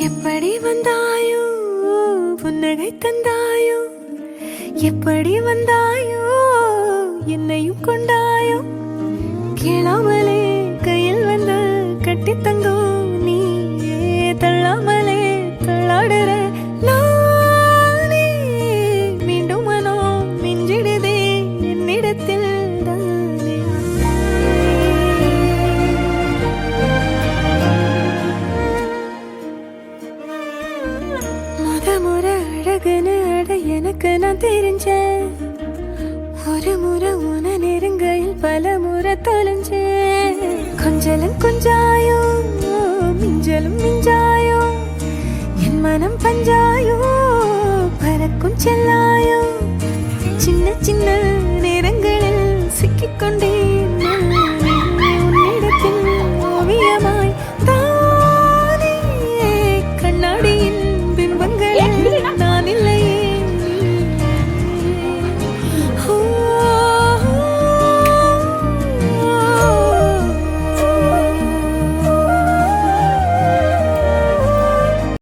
எப்படி வந்தாயோ புன்னகை தந்தாயோ எப்படி வந்தாயோ என்னையும் கொண்டாயோ கேளாமலே கையில் வந்து கட்டி தங்கோ நீ தள்ளாமலே தள்ளாடுற நானே மீண்டும் மனோ மிஞ்சிடுதே என்னிடத்தில் முறை அழகுன்னு அட எனக்கு நான் தெரிஞ்சேன் ஒரு முறை உன நெருங்கையில் பல முறை தொலைஞ்சேன் கொஞ்சலும் கொஞ்சாயோ மிஞ்சலும் மிஞ்சாயோ என் மனம் பஞ்சாயோ பறக்கும் செல்லாயோ சின்ன சின்ன நேரங்களில் சிக்கிக்கொண்டேன்